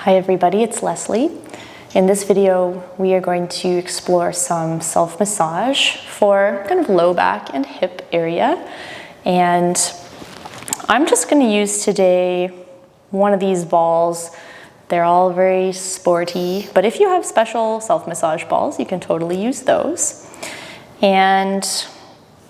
Hi everybody, it's Leslie. In this video, we are going to explore some self-massage for kind of low back and hip area. And I'm just going to use today one of these balls. They're all very sporty, but if you have special self-massage balls, you can totally use those. And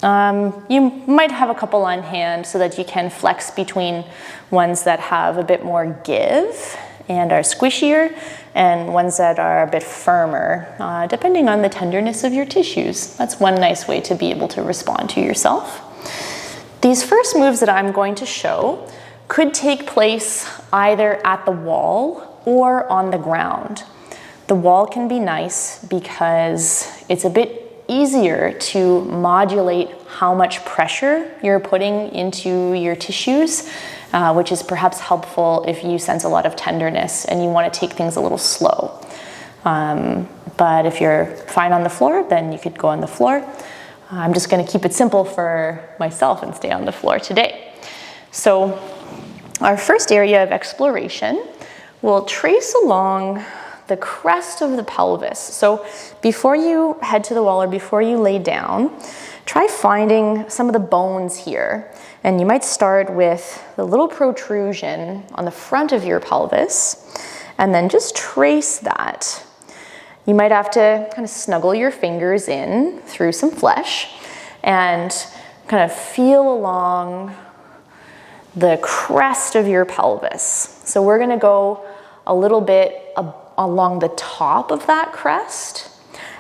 you might have a couple on hand so that you can flex between ones that have a bit more give and are squishier, and ones that are a bit firmer, depending on the tenderness of your tissues. That's one nice way to be able to respond to yourself. These first moves that I'm going to show could take place either at the wall or on the ground. The wall can be nice because it's a bit easier to modulate how much pressure you're putting into your tissues, which is perhaps helpful if you sense a lot of tenderness and you want to take things a little slow. But if you're fine on the floor, then you could go on the floor. I'm just going to keep it simple for myself and stay on the floor today. So our first area of exploration will trace along the crest of the pelvis. So before you head to the wall or before you lay down, try finding some of the bones here. And you might start with the little protrusion on the front of your pelvis, and then just trace that. You might have to kind of snuggle your fingers in through some flesh and kind of feel along the crest of your pelvis. So we're going to go a little bit along the top of that crest,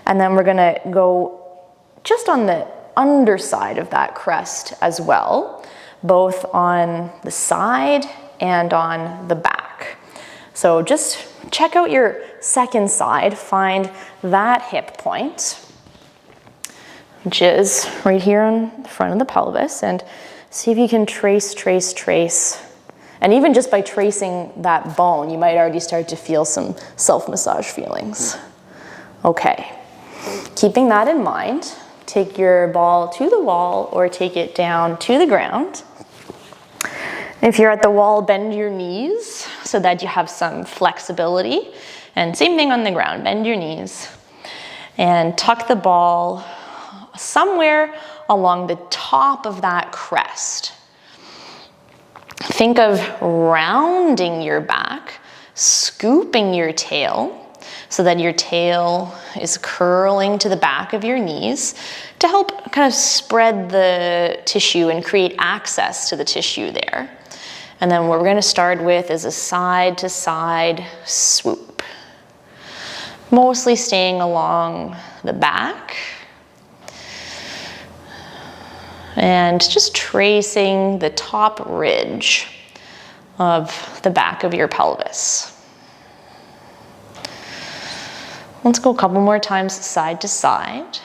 and then we're going to go just on the underside of that crest as well, both on the side and on the back. So just check out your second side, find that hip point, which is right here on the front of the pelvis, and see if you can trace. And even just by tracing that bone, you might already start to feel some self-massage feelings. Okay, keeping that in mind, take your ball to the wall or take it down to the ground. If you're at the wall, bend your knees so that you have some flexibility. And same thing on the ground, bend your knees. And tuck the ball somewhere along the top of that crest. Think of rounding your back, scooping your tail so that your tail is curling to the back of your knees to help kind of spread the tissue and create access to the tissue there. And then what we're going to start with is a side to side swoop, mostly staying along the back. And just tracing the top ridge of the back of your pelvis. Let's go a couple more times side to side.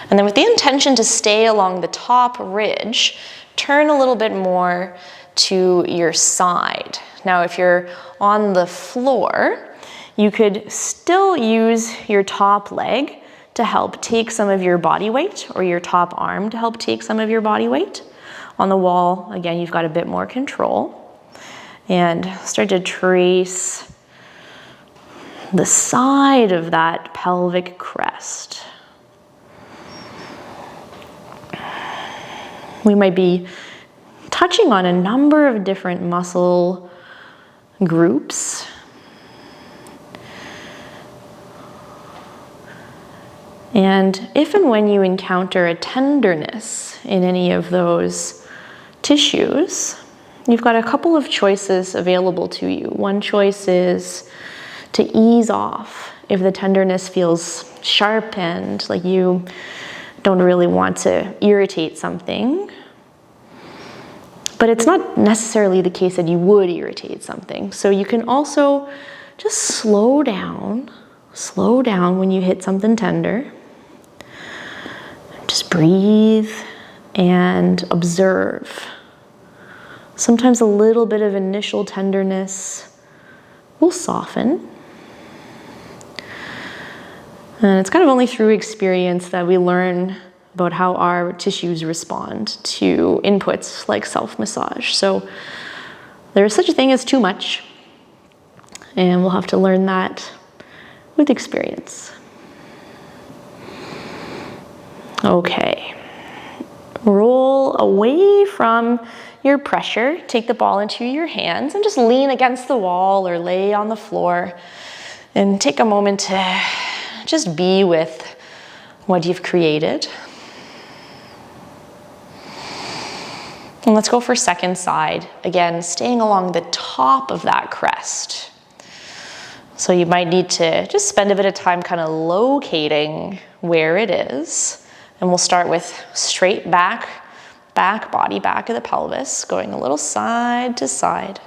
And then with the intention to stay along the top ridge, turn a little bit more to your side. Now, if you're on the floor, you could still use your top leg to help take some of your body weight, or your top arm to help take some of your body weight. On the wall, again, you've got a bit more control. And start to trace the side of that pelvic crest. We might be touching on a number of different muscle groups. And if and when you encounter a tenderness in any of those tissues, you've got a couple of choices available to you. One choice is to ease off if the tenderness feels sharp and like you don't really want to irritate something. But it's not necessarily the case that you would irritate something. So you can also just slow down when you hit something tender. Just breathe and observe. Sometimes a little bit of initial tenderness will soften. And it's kind of only through experience that we learn about how our tissues respond to inputs like self-massage. So there is such a thing as too much. And we'll have to learn that with experience. Okay. Roll away from your pressure. Take the ball into your hands and just lean against the wall or lay on the floor. And take a moment to just be with what you've created. And let's go for second side. Again, staying along the top of that crest. So you might need to just spend a bit of time kind of locating where it is. And we'll start with straight back body, back of the pelvis, going a little side to side.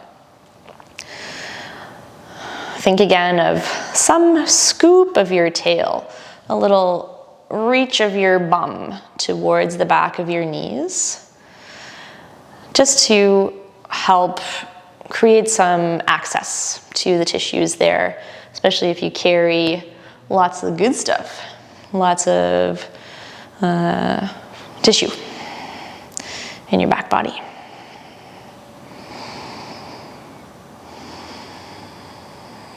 Think again of some scoop of your tail, a little reach of your bum towards the back of your knees, just to help create some access to the tissues there, especially if you carry lots of good stuff, lots of tissue in your back body.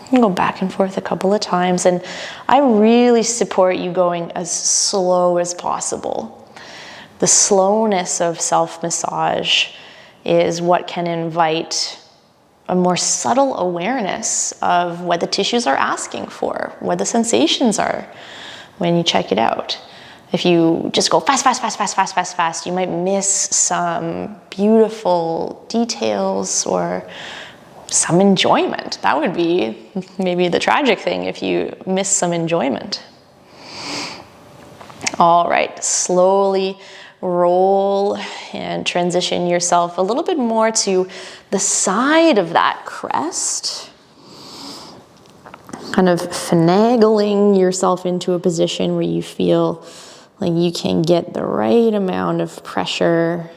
You can go back and forth a couple of times, and I really support you going as slow as possible. The slowness of self-massage is what can invite a more subtle awareness of what the tissues are asking for, what the sensations are when you check it out. If you just go fast, you might miss some beautiful details or some enjoyment. That would be maybe the tragic thing if you miss some enjoyment. All right, slowly roll and transition yourself a little bit more to the side of that crest. Kind of finagling yourself into a position where you feel like you can get the right amount of pressure,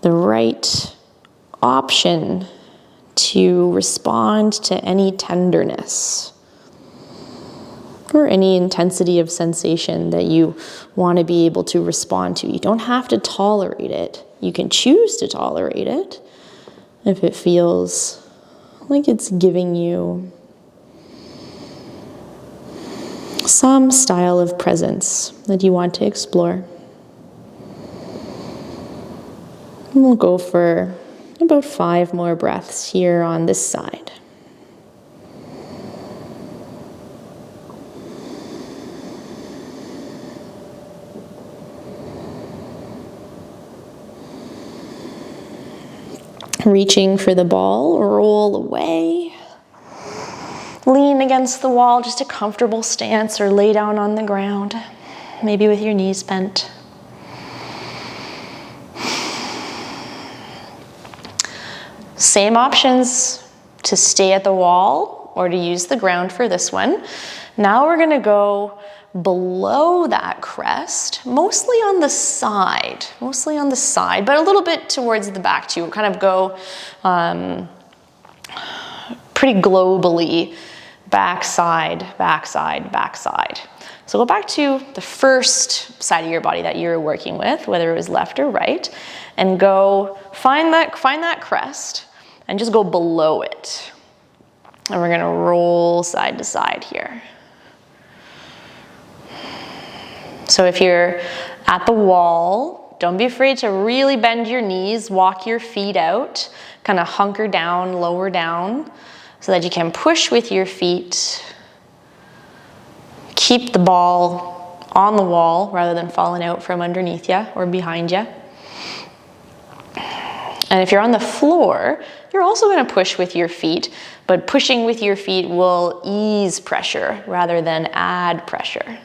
the right option to respond to any tenderness or any intensity of sensation that you want to be able to respond to. You don't have to tolerate it. You can choose to tolerate it if it feels like it's giving you some style of presence that you want to explore. And we'll go for about 5 more breaths here on this side. Reaching for the ball, roll away. Lean against the wall, just a comfortable stance, or lay down on the ground, maybe with your knees bent. Same options to stay at the wall or to use the ground for this one. Now we're going to go below that crest, mostly on the side, but a little bit towards the back too. We'll kind of go pretty globally, backside. So go back to the first side of your body that you were working with, whether it was left or right, and go find that crest and just go below it. And we're gonna roll side to side here. So if you're at the wall, don't be afraid to really bend your knees, walk your feet out, kind of hunker down, lower down, so that you can push with your feet. Keep the ball on the wall rather than falling out from underneath you or behind you. And if you're on the floor, you're also going to push with your feet, but pushing with your feet will ease pressure rather than add pressure.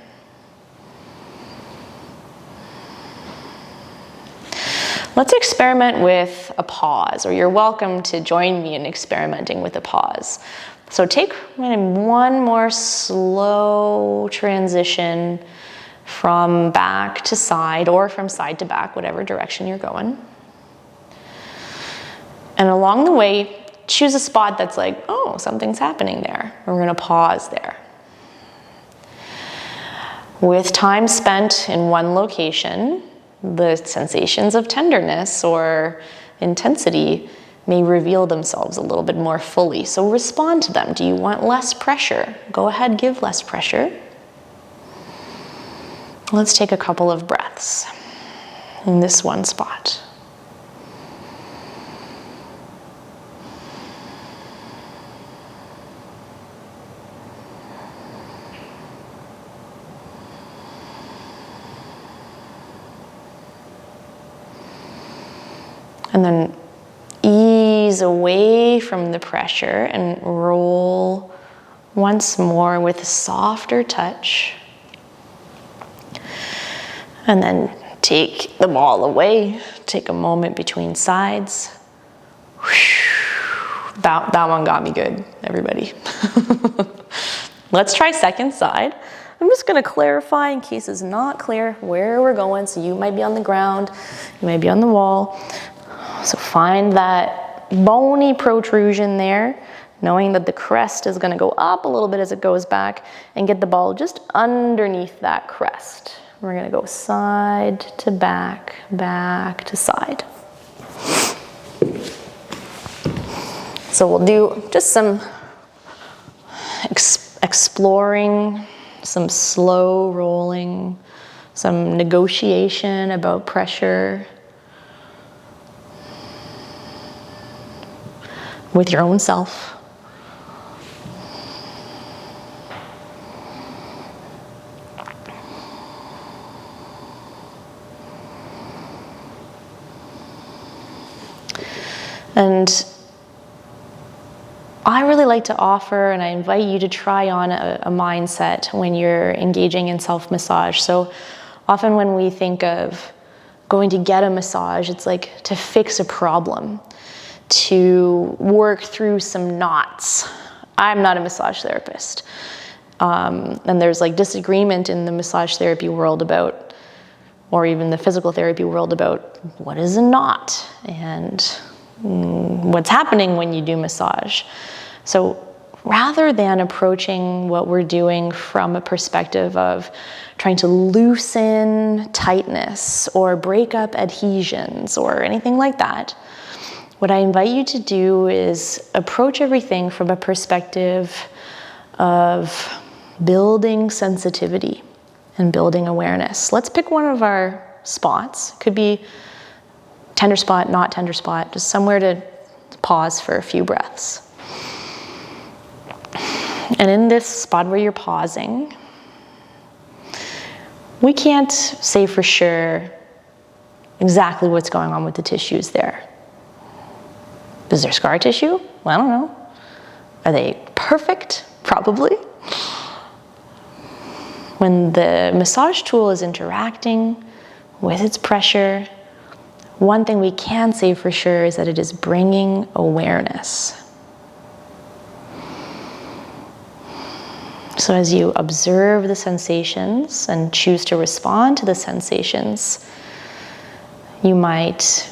Let's experiment with a pause, or you're welcome to join me in experimenting with a pause. So take one more slow transition from back to side or from side to back, whatever direction you're going. And along the way, choose a spot that's like, oh, something's happening there. We're going to pause there. With time spent in one location, the sensations of tenderness or intensity may reveal themselves a little bit more fully. So respond to them. Do you want less pressure? Go ahead, give less pressure. Let's take a couple of breaths in this one spot. And then ease away from the pressure and roll once more with a softer touch. And then take the ball away. Take a moment between sides. That one got me good, everybody. Let's try second side. I'm just gonna clarify in case it's not clear where we're going. So you might be on the ground, you might be on the wall. So find that bony protrusion there, knowing that the crest is gonna go up a little bit as it goes back, and get the ball just underneath that crest. We're gonna go side to back, back to side. So we'll do just some exploring, some slow rolling, some negotiation about pressure with your own self. And I really like to offer, and I invite you to try on a mindset when you're engaging in self-massage. So often when we think of going to get a massage, it's like to fix a problem, to work through some knots. I'm not a massage therapist. And there's like disagreement in the massage therapy world about, or even the physical therapy world about, what is a knot and what's happening when you do massage. So rather than approaching what we're doing from a perspective of trying to loosen tightness or break up adhesions or anything like that, what I invite you to do is approach everything from a perspective of building sensitivity and building awareness. Let's pick one of our spots. It could be tender spot, not tender spot, just somewhere to pause for a few breaths. And in this spot where you're pausing, we can't say for sure exactly what's going on with the tissues there. Is there scar tissue? Well, I don't know. Are they perfect? Probably. When the massage tool is interacting with its pressure, one thing we can say for sure is that it is bringing awareness. So as you observe the sensations and choose to respond to the sensations, you might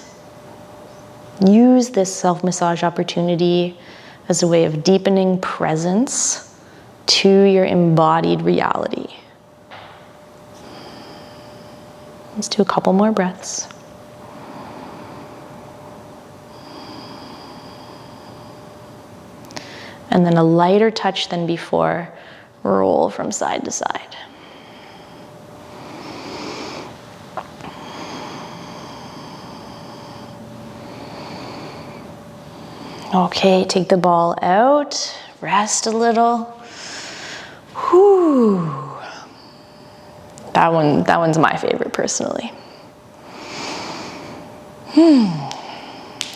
use this self-massage opportunity as a way of deepening presence to your embodied reality. Let's do a couple more breaths. And then a lighter touch than before, roll from side to side. Okay, take the ball out, rest a little. Whew. That one's my favorite personally.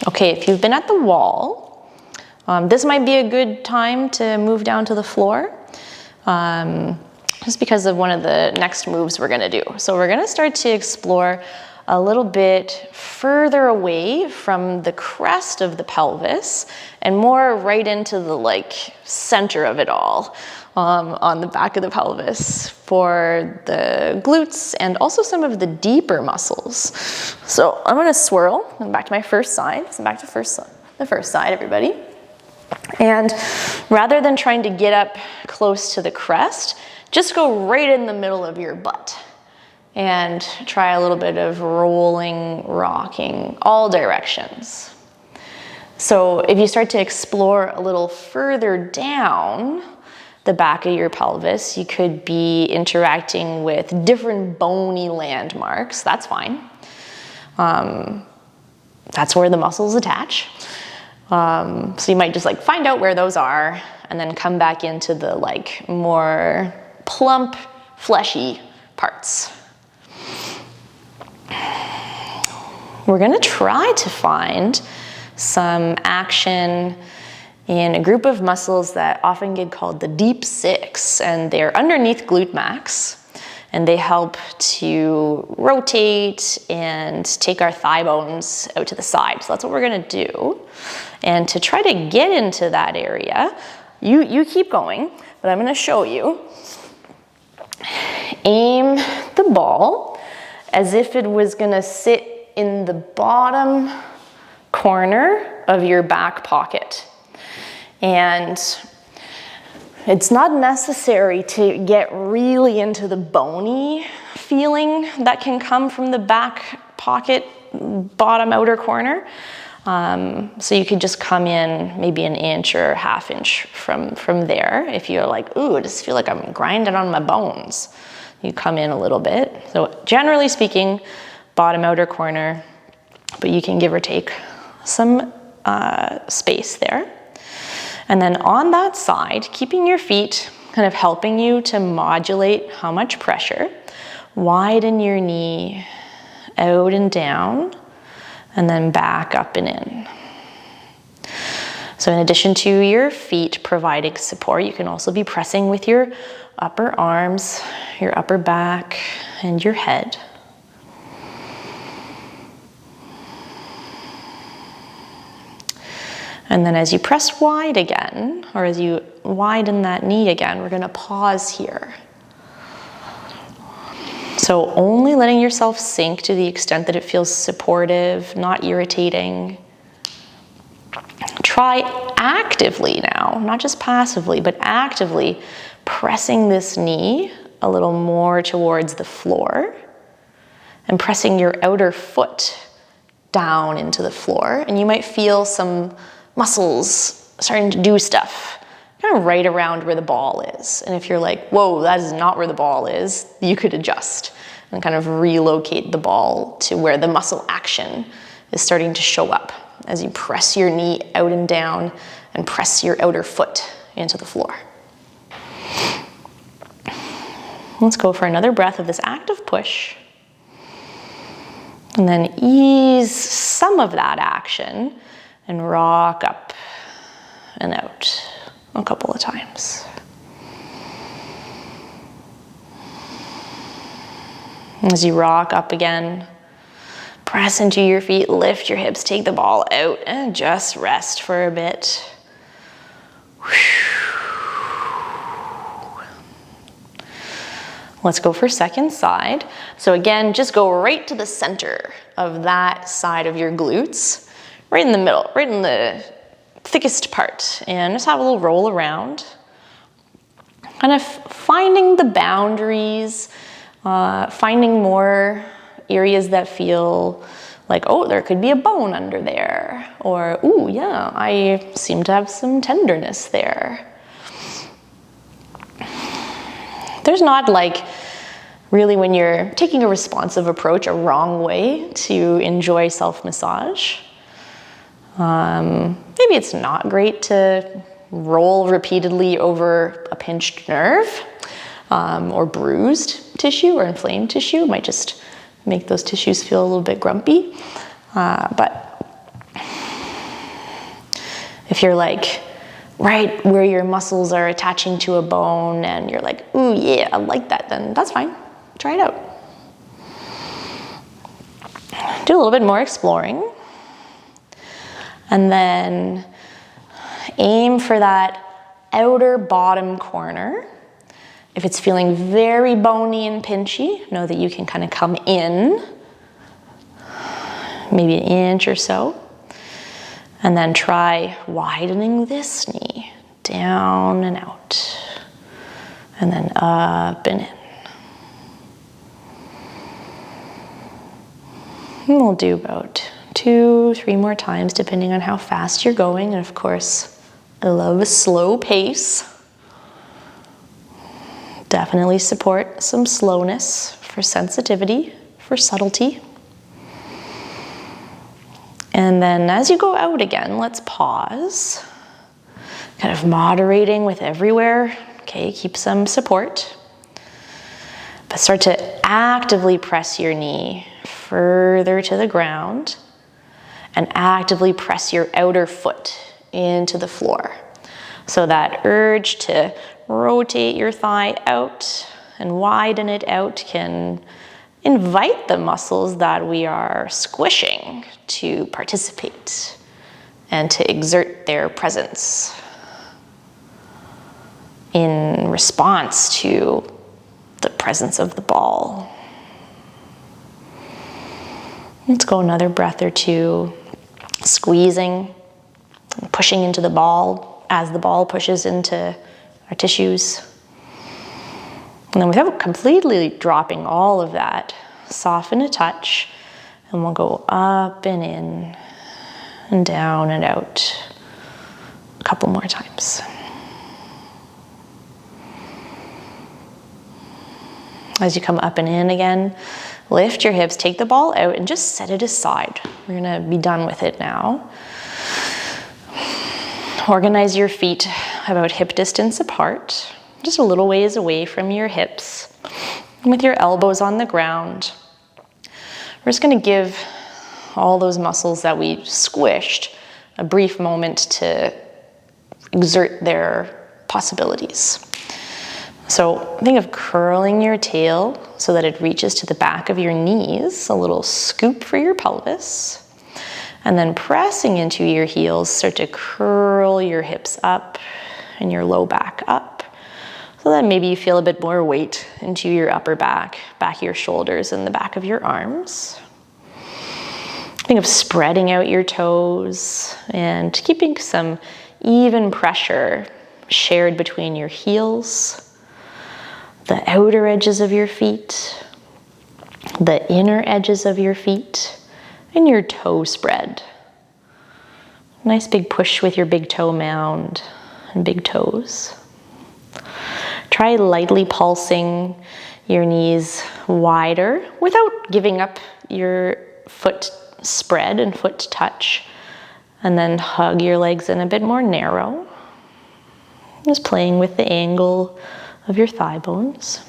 Okay, if you've been at the wall, this might be a good time to move down to the floor, just because of one of the next moves we're gonna do. So we're gonna start to explore a little bit further away from the crest of the pelvis and more right into the center of it all, on the back of the pelvis for the glutes and also some of the deeper muscles. So I'm gonna swirl and back to my first side. So back to the first side, everybody. And rather than trying to get up close to the crest, just go right in the middle of your butt. And try a little bit of rolling, rocking, all directions. So if you start to explore a little further down the back of your pelvis, you could be interacting with different bony landmarks. That's fine. That's where the muscles attach. So you might just like find out where those are and then come back into the like more plump, fleshy parts. We're gonna try to find some action in a group of muscles that often get called the deep six, and they're underneath glute max, and they help to rotate and take our thigh bones out to the side. So that's what we're gonna do. And to try to get into that area, you keep going, but I'm gonna show you. Aim the ball as if it was gonna sit in the bottom corner of your back pocket. And it's not necessary to get really into the bony feeling that can come from the back pocket, bottom outer corner. So you could just come in maybe an inch or half inch from there. If you're like, ooh, I just feel like I'm grinding on my bones, you come in a little bit. So generally speaking, bottom outer corner, but you can give or take some space there. And then on that side, keeping your feet kind of helping you to modulate how much pressure, widen your knee out and down, and then back up and in. So in addition to your feet providing support, you can also be pressing with your upper arms, your upper back, and your head. And then as you press wide again, or as you widen that knee again, we're gonna pause here. So only letting yourself sink to the extent that it feels supportive, not irritating. Try actively now, not just passively, but actively pressing this knee a little more towards the floor and pressing your outer foot down into the floor. And you might feel some muscles starting to do stuff kind of right around where the ball is. And if you're like, whoa, that is not where the ball is, you could adjust and kind of relocate the ball to where the muscle action is starting to show up as you press your knee out and down and press your outer foot into the floor. Let's go for another breath of this active push. And then ease some of that action and rock up and out a couple of times. As you rock up again, press into your feet, lift your hips, take the ball out, and just rest for a bit. Let's go for second side. So again, just go right to the center of that side of your glutes, right in the middle, right in the thickest part, and just have a little roll around. Kind of finding the boundaries, finding more areas that feel like, oh, there could be a bone under there, or, ooh, yeah, I seem to have some tenderness there. There's not like, really when you're taking a responsive approach, a wrong way to enjoy self-massage. Maybe it's not great to roll repeatedly over a pinched nerve or bruised tissue or inflamed tissue. It might just make those tissues feel a little bit grumpy. But if you're like right where your muscles are attaching to a bone and you're like, ooh, yeah, I like that, then that's fine. Try it out. Do a little bit more exploring. And then aim for that outer bottom corner. If it's feeling very bony and pinchy, know that you can kind of come in, maybe an inch or so. And then try widening this knee, down and out. And then up and in. And we'll do about 2, 3 more times, depending on how fast you're going. And of course, I love a slow pace. Definitely support some slowness for sensitivity, for subtlety. And then as you go out again, let's pause. Kind of moderating with everywhere. Okay, keep some support. But start to actively press your knee further to the ground and actively press your outer foot into the floor. So that urge to rotate your thigh out and widen it out can invite the muscles that we are squishing to participate and to exert their presence in response to the presence of the ball. Let's go another breath or two, squeezing, pushing into the ball as the ball pushes into our tissues. And then without completely dropping all of that, soften a touch, and we'll go up and in and down and out a couple more times. As you come up and in again, lift your hips, take the ball out, and just set it aside. We're gonna be done with it now. Organize your feet about hip distance apart, just a little ways away from your hips, and with your elbows on the ground. We're just gonna give all those muscles that we squished a brief moment to exert their possibilities. So think of curling your tail so that it reaches to the back of your knees, a little scoop for your pelvis. And then pressing into your heels, start to curl your hips up and your low back up. So that maybe you feel a bit more weight into your upper back, back of your shoulders and the back of your arms. Think of spreading out your toes and keeping some even pressure shared between your heels, the outer edges of your feet, the inner edges of your feet, and your toe spread. Nice big push with your big toe mound and big toes. Try lightly pulsing your knees wider without giving up your foot spread and foot touch. And then hug your legs in a bit more narrow. Just playing with the angle of your thigh bones.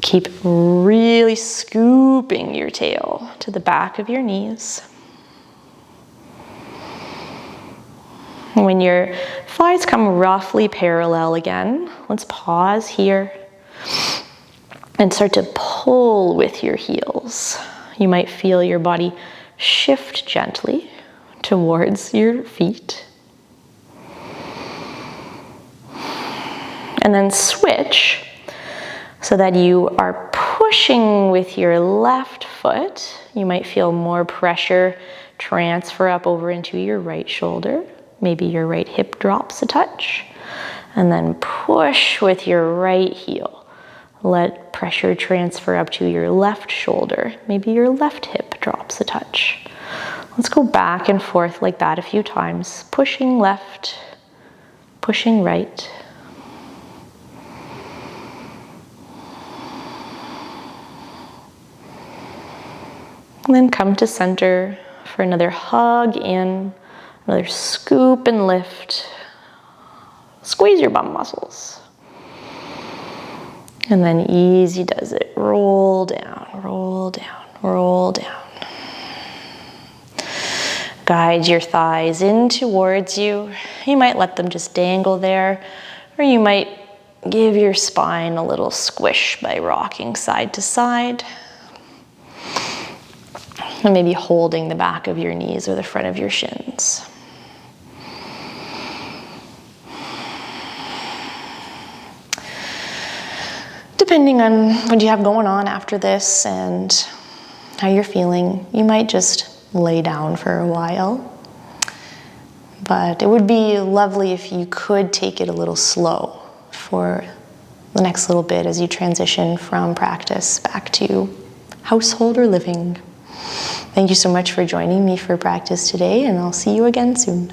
Keep really scooping your tail to the back of your knees. When your thighs come roughly parallel again, let's pause here and start to pull with your heels. You might feel your body shift gently towards your feet. And then switch so that you are pushing with your left foot. You might feel more pressure transfer up over into your right shoulder. Maybe your right hip drops a touch. And then push with your right heel. Let pressure transfer up to your left shoulder. Maybe your left hip drops a touch. Let's go back and forth like that a few times. Pushing left, pushing right. And then come to center for another hug in, another scoop and lift. Squeeze your bum muscles. And then easy does it. Roll down, roll down, roll down. Guide your thighs in towards you. You might let them just dangle there, or you might give your spine a little squish by rocking side to side. And maybe holding the back of your knees or the front of your shins. Depending on what you have going on after this and how you're feeling, you might just lay down for a while. But it would be lovely if you could take it a little slow for the next little bit as you transition from practice back to household or living. Thank you so much for joining me for practice today, and I'll see you again soon.